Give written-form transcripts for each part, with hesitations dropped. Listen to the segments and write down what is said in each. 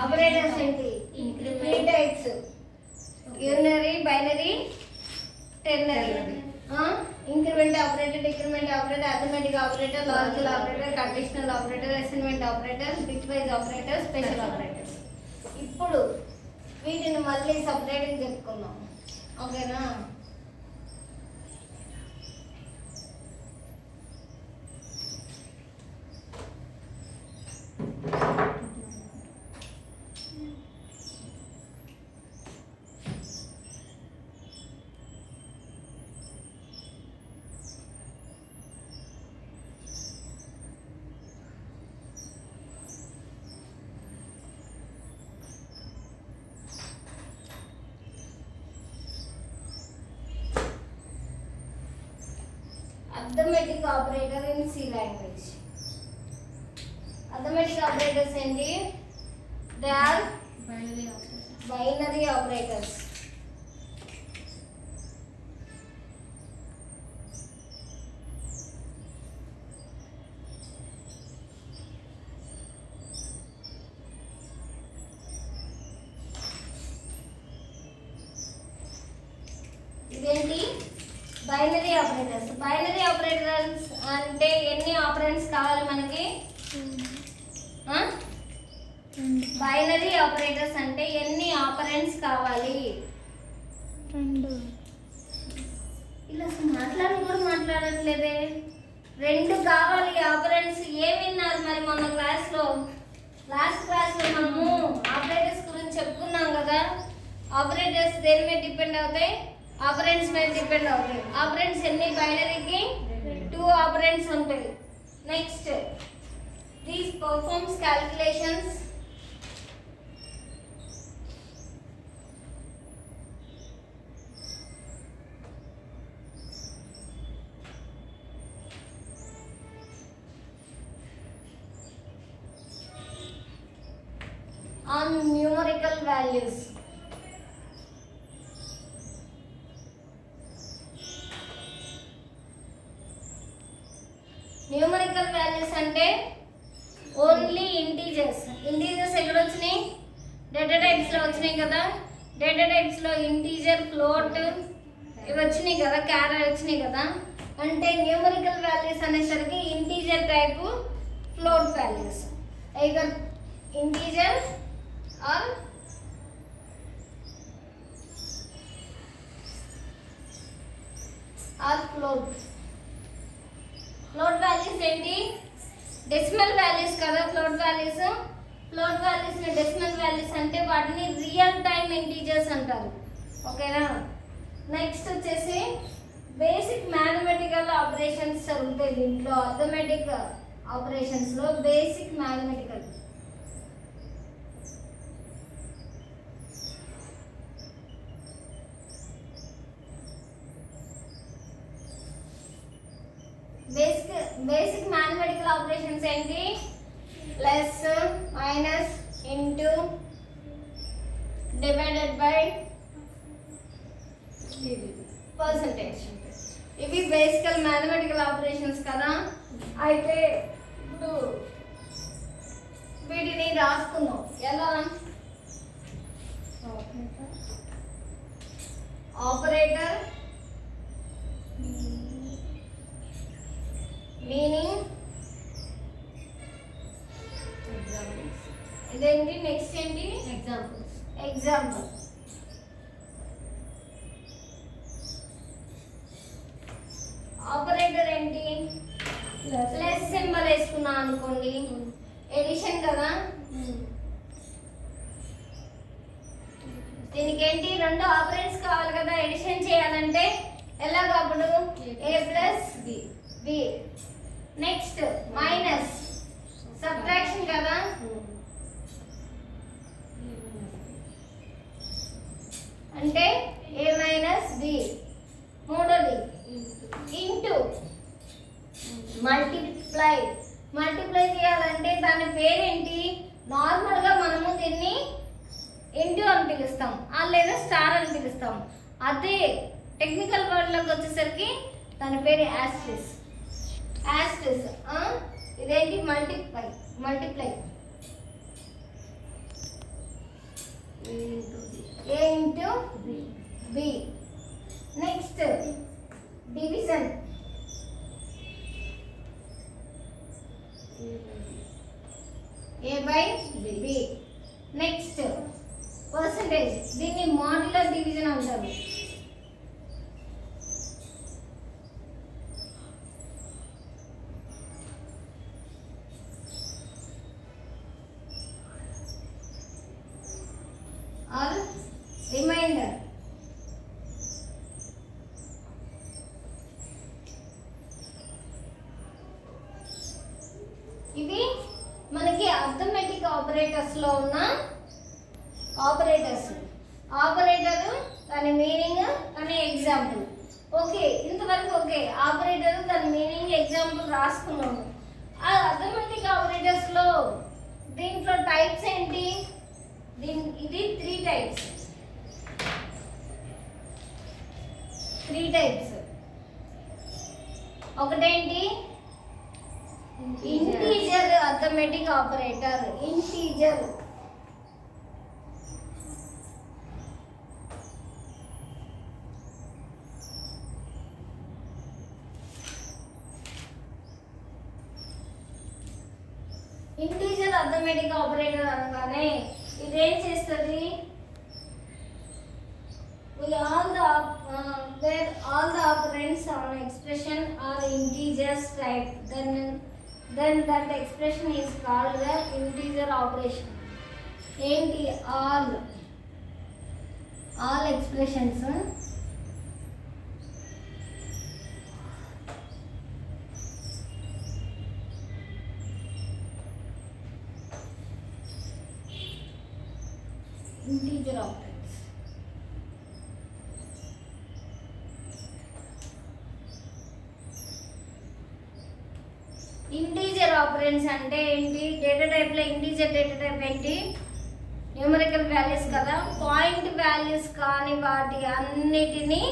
Operators ఏంటి? Three types: unary, binary, ternary. Increment operator, decrement operator, arithmetic operator, logical operator, conditional operator, assignment operator, bitwise operator, special operators. ఇప్పుడు వీటిని మళ్ళీ సపరేట్గా చెప్పుకుందాం, ఓకేనా? Arithmetic operator in C language. Arithmetic operators ఏంటి? They are binary operators. ఇదేంటి? Binary operators. Binary operators అంటే ఎన్ని ఆపరెంట్స్ కావాలి మనకి? బైనరీ ఆపరేటర్స్ అంటే ఎన్ని ఆపరెంట్స్ కావాలి? ఇలా అసలు మాట్లాడట్లేదే. రెండు కావాలి ఆపరెంట్స్. ఏం విన్నారు మరి మొన్న క్లాస్లో? లాస్ట్ క్లాస్లో మనము ఆపరేటర్స్ గురించి చెప్పుకున్నాం కదా. ఆపరేటర్స్ దేని మీద డిపెండ్ అవుతాయి? ఆపరెంట్స్ మీద డిపెండ్ అవుతాయి. ఆపరెంట్స్ ఎన్ని? బైనరీకి 2 ఆపరెంట్స్ ఉంటాయి. Next, these performs calculations on numerical values. Numerical values అంటే ఓన్లీ ఇంటీజర్స్. ఇంటీజర్స్ ఎక్కడ వచ్చినాయి? డేటా టైప్స్లో వచ్చినాయి కదా. డేటా టైప్స్లో ఇంటీజర్, ఫ్లోట్ ఇవి వచ్చినాయి కదా, క్యారెట్ వచ్చినాయి కదా. అంటే న్యూమరికల్ వాల్యూస్ అనేసరికి integer type, float values. either integer or float. Float values ఏంటి? డెసిమల్ వాల్యూస్ కదా ఫ్లోట్ వాల్యూస్. ఫ్లోట్ వాల్యూస్ ని డెసిమల్ వాల్యూస్ అంటే వాటిని రియల్ టైమ్ ఇంటీజర్స్ అంటారు, ఓకేనా? నెక్స్ట్ వచ్చేసి బేసిక్ మ్యాథమెటికల్ ఆపరేషన్స్ జరుగుతాయి దీంట్లో. అర్థమెటిక్ ఆపరేషన్స్లో basic mathematical. Basic mathematical operations ఏంటి? Plus, minus, into, divided by, percentage. ఇవి బేసికల్ మ్యాథమెటికల్ ఆపరేషన్స్ కదా. అయితే ఇప్పుడు వీటిని రాసుకుందాం. ఎలా? ఆపరేటర్ మీనింగ్ ఇదేంటి? నెక్స్ట్ ఏంటి? ఎగ్జాంపుల్. ఆపరేటర్ ఏంటి? ప్లస్ సింబల్ వేసుకున్నా అనుకోండి, ఎడిషన్ కదా. దీనికి ఏంటి? 2 ఆపరెంట్స్ కావాలి కదా ఎడిషన్ చేయాలంటే. ఎలాగప్పుడు? a plus b. Next minus, subtraction కదా. అంటే a మైనస్ b. మూడోది ఇంటూ, మల్టిప్లై చేయాలంటే దాని పేరేంటి? నార్మల్గా మనము దీన్ని ఇంటూ అని పిలుస్తాం, లేదా స్టార్ అని పిలుస్తాం. అదే టెక్నికల్ వర్డ్లోకి వచ్చేసరికి దాని పేరు యాస్ట్రిస్. ఇదేంటి? Multiply. A by B. Next percentage, దీన్ని మాడ్యులర్ డివిజన్ అంటారు. Or remainder. ఇవి మనకి అర్థమెటిక్ ఆపరేటర్స్లో ఉన్న ఆపరేటర్స్. ఆపరేటర్ దాని మీనింగ్ అనే ఎగ్జాంపుల్. ఓకే, ఇంతవరకు ఓకే. ఆపరేటర్ దాని మీనింగ్ ఎగ్జాంపుల్ రాసుకున్నాము. ఆ అర్థమెటిక్ ఆపరేటర్స్లో దీంట్లో టైప్స్ ఏంటి? ఇది 3 టైప్స్. 3 టైప్స్. ఒకటేంటి? Integer arithmetic operator. Integer integer arithmetic operator అనగానే ఇదేం చేస్తుంది? all the operands on expression are integers type, then that expression is called the integer operation. ఏంటి? all expressions integer operands. Integer operands అంటే ఏంటి? Data టైప్లో integer data type ఏంటి? Numerical values కదా. Point values కాని వాటి అన్నిటినీ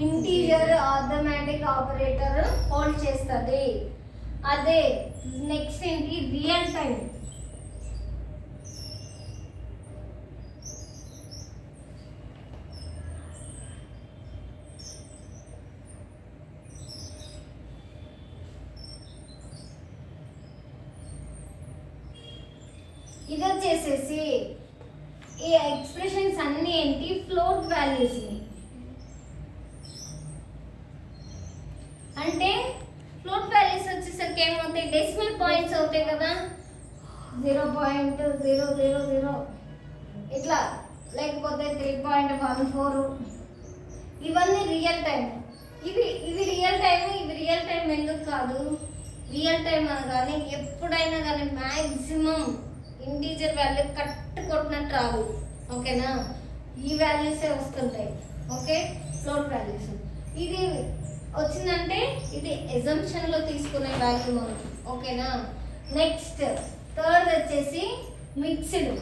ఇంటీజర్ అర్థమెటిక్ ఆపరేటర్ హోల్డ్ చేస్తుంది. అదే నెక్స్ట్ ఏంటి? Real time. ఇది వచ్చేసేసి ఈ ఎక్స్ప్రెషన్స్ అన్నీ ఏంటి? ఫ్లోట్ వాల్యూస్ని. అంటే ఫ్లోట్ వాల్యూస్ వచ్చేసరికి ఏమవుతాయి? డెసిమల్ పాయింట్స్ అవుతాయి కదా. 0.000 ఇట్లా, లేకపోతే 3.14. ఇవన్నీ రియల్ టైం. ఇవి రియల్ టైం. ఇవి రియల్ టైం ఎందుకు కాదు? రియల్ టైం అనగానే ఎప్పుడైనా కానీ మ్యాక్సిమం ఇంటీజర్ వాల్యూ కొట్టినట్టు రాదు. ఓకేనా? ఈ వాల్యూసే వస్తుంటాయి. Okay, float values. ఇది వచ్చిందంటే ఇది ఎజంప్షన్లో తీసుకునే వాల్యూ మనం. ఓకేనా? నెక్స్ట్ థర్డ్ వచ్చేసి మిక్స్డ్.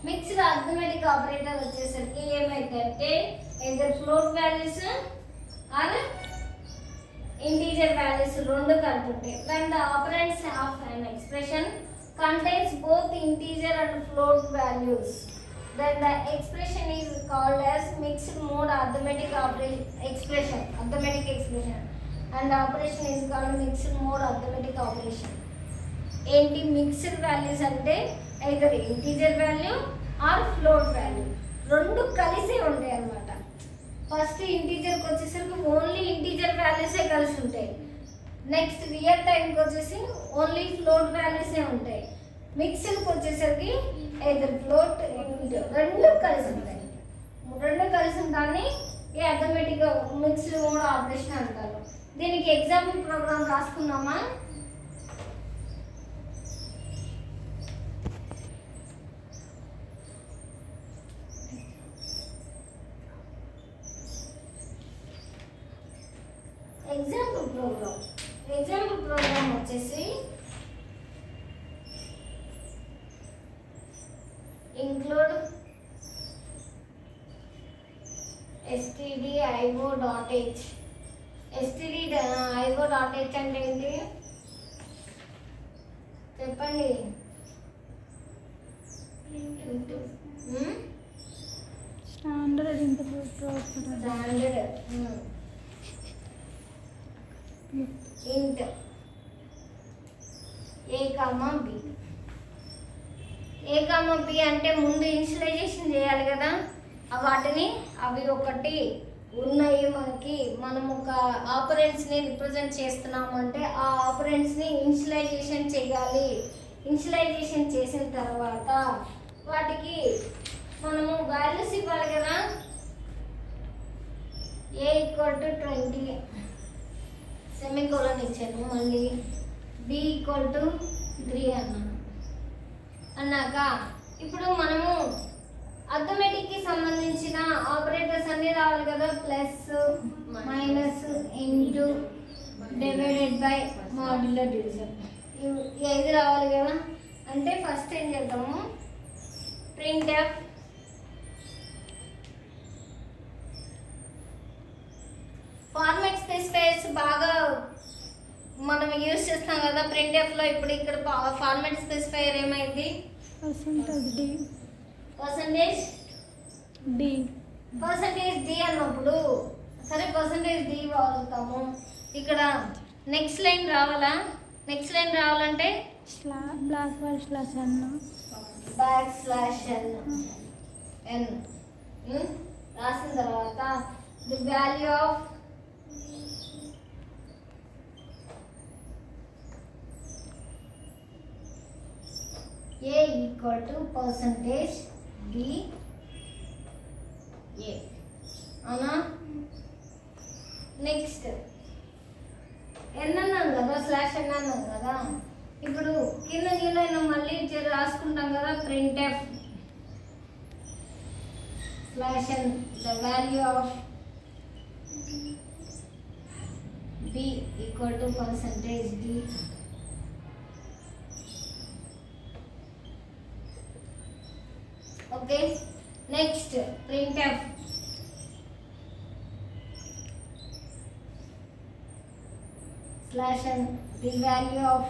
మిక్స్డ్ అర్థమెటిక్ ఆపరేటర్ వచ్చేసరికి ఏమైందంటే either float values or integer values రెండు కలుపుతాయి. when the operands of an expression contains both integer and float values, then the expression is called as mixed mode arithmetic expression, and the operation is called mixed mode arithmetic operation. ఏంటి? Mixed values అంటే either integer value or float value రెండు కలిసి ఉంటాయి అన్నమాట. First ఇంటీజర్కి వచ్చేసరికి only integer వాల్యూసే కలిసి ఉంటాయి. Next real టైంకి వచ్చేసి ఓన్లీ ఫ్లోట్ వాల్యూసే ఉంటాయి. మిక్స్డ్కి వచ్చేసరికి either ఫ్లోట్ రెండు కలిసి ఉంటాయి. రెండు కలిసి ఉంటాయి. ఈ అర్థమెటిక్ మిక్స్డ్ మోడ్ ఆపరేషన్ అంటారు. దీనికి ఎగ్జాంపుల్ ప్రోగ్రామ్ రాసుకున్నామా? ఎగ్జాంపుల్ ప్రోగ్రామ్ వచ్చేసి ఇంక్లూడ్ stdio.h. stdio.h అంటే ఏంటి చెప్పండి? ఇంట్ ఏ కామా బి. ఏ కామా బి అంటే ముందు ఇనిషియలైజేషన్ చేయాలి కదా, వాటిని అవి ఒకటి ఉన్నాయి మనకి. మనం ఒక ఆపరెంట్స్ని రిప్రజెంట్ చేస్తున్నాము అంటే ఆ ఆపరెంట్స్ని ఇనిషియలైజేషన్ చేయాలి. ఇనిషియలైజేషన్ చేసిన తర్వాత వాటికి మనము వాల్యూస్ ఇవ్వాలి కదా. ఏ ఈక్వల్ టు 20 సెమీకోలన్ ఇచ్చాను, మళ్ళీ బి ఈక్వల్ టు 3 అన్నాక ఇప్పుడు మనము అర్థమెటిక్కి సంబంధించిన ఆపరేటర్స్ అన్నీ రావాలి కదా. Plus minus into divided by modulo division ఇది రావాలి కదా. అంటే ఫస్ట్ ఏం చేద్దాము, ప్రింట్ఎఫ్ ఫార్మాట్ స్పెసిఫైయర్స్ బాగా మనం యూజ్ చేస్తాం కదా ప్రింట్ఎఫ్లో. ఇప్పుడు ఇక్కడ ఫార్మాట్ స్పెసిఫైయర్ ఏమైంది, పర్సంటేజ్ డి అన్నప్పుడు సరే పర్సంటేజ్ డి వాడుతాము. ఇక్కడ నెక్స్ట్ లైన్ రావాలా, నెక్స్ట్ లైన్ రావాలంటే బ్యాక్ స్లాష్ ఎన్ రాసిన తర్వాత the value of A equal to percentage D A అవునా. నెక్స్ట్ ఎన్ అన్నాం కదా, స్లాష్ ఎన్ అన్నాం కదా. ఇప్పుడు కింద న్యూ లైన్ మళ్ళీ రాసుకుంటాం కదా, printf slash n the value of B equal to percentage D. Okay, next printf slash n the value of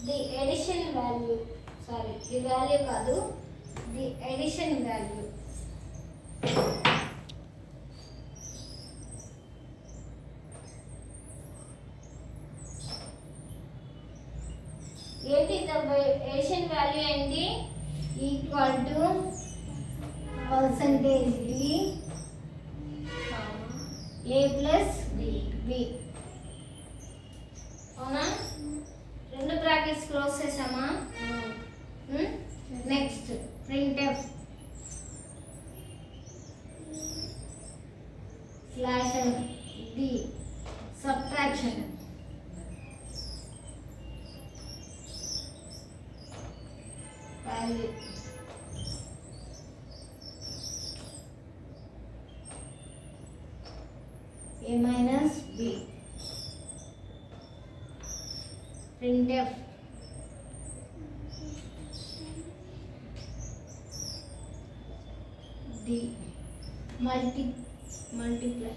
the addition value, sorry the value కాదు, the addition value. ఏంటి addition value ఏంటి, equal to percentage d a plus b. అవునా, రెండు brackets close చేసామా. Next printf slash d subtraction value a minus b. printf d multiply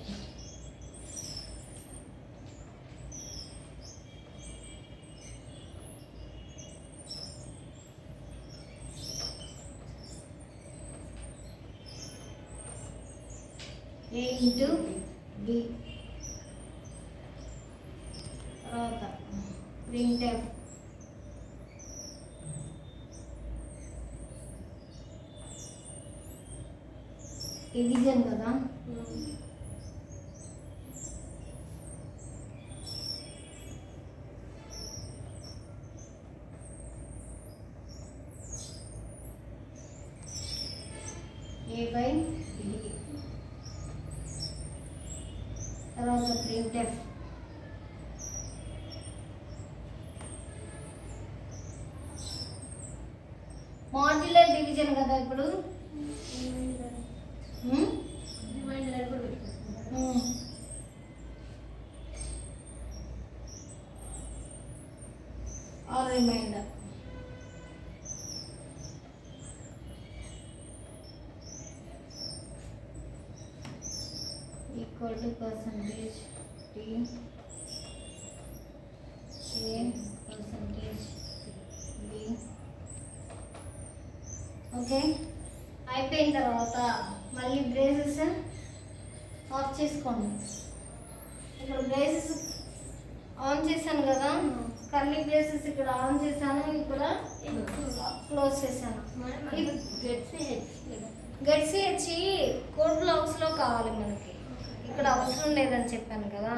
a into b. తర్వాత printf division కదా, a by d. తర్వాత printf modular division కదా. ఇప్పుడు r remainder equal to percentage t a percentage okay, అయిపోయిన తర్వాత మళ్ళీ braces of చేసుకోండి. ఇక్కడ బ్రేసెస్ ఆన్ చేశాను కదా, కర్లీ బ్రేసెస్ ఇక్కడ ఆన్ చేశాను, ఇక్కడ క్లోజ్ చేశాను. గెట్సీ వచ్చి కోడ్ బ్లాక్స్లో కావాలి మనకి, ఇక్కడ అవసరం లేదని చెప్పాను కదా.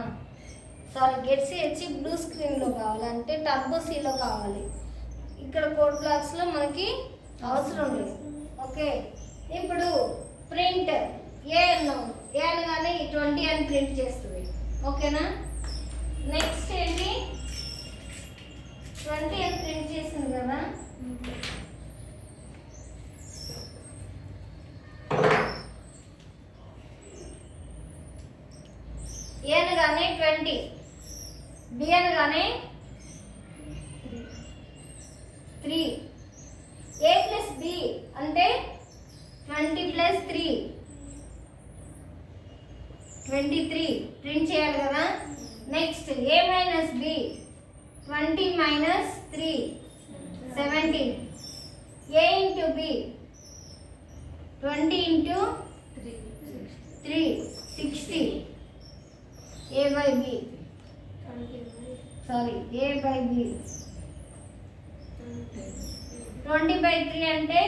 సారీ, గెట్సీ వచ్చి బ్లూ స్క్రీన్లో కావాలి, అంటే టర్బో సీలో కావాలి. ఇక్కడ కోడ్ బ్లాక్స్లో మనకి అవసరం లేదు. ఓకే, ఇప్పుడు ప్రింట్ ఏ అనగానే 20 అని ప్రింట్ చేస్తుంది. ఓకేనా, నెక్స్ట్ ఏంటి 20 అని ప్రింట్ చేసింది కదా. ఏ అనగానే 20, బి అనగానే 3, ఏ ప్లస్ బి అంటే 20 ప్లస్ 3 23 ప్రింట్ చేయాలి కదా. Next a minus b 20 minus 3 17, a into b 20 into 3 60, a by b sorry a by b 20/3 అంటే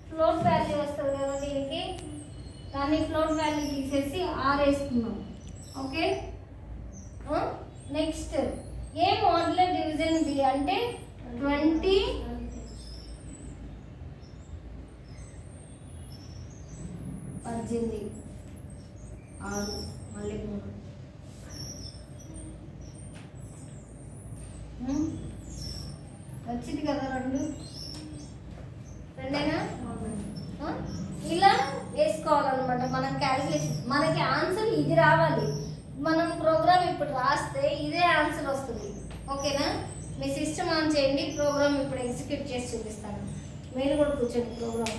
ఫ్లోట్ వాల్యూ వస్తుంది కదా దీనికి, దాన్ని ఫ్లోట్ వాల్యూ తీసేసి 6 వేసుకున్నాం. ఓకే, నెక్స్ట్ ఏ మోడ్యులర్ డివిజన్ బి అంటే 20 18 6 మళ్ళీ 3 వచ్చింది కదా, రెండేనా. ఇలా వేసుకోవాలన్నమాట మనం క్యాలిక్యులేషన్. మనకి ఆన్సర్ ఇది రావాలి, మనం ప్రోగ్రామ్ ఇప్పుడు రాస్తే ఇదే ఆన్సర్ వస్తుంది. ఓకేనా, మీ సిస్టమ్ ఆన్ చేయండి, ప్రోగ్రామ్ ఇప్పుడు ఎగ్జిక్యూట్ చేసి చూపిస్తాను. మీరు కూడా కూర్చోండి ప్రోగ్రామ్.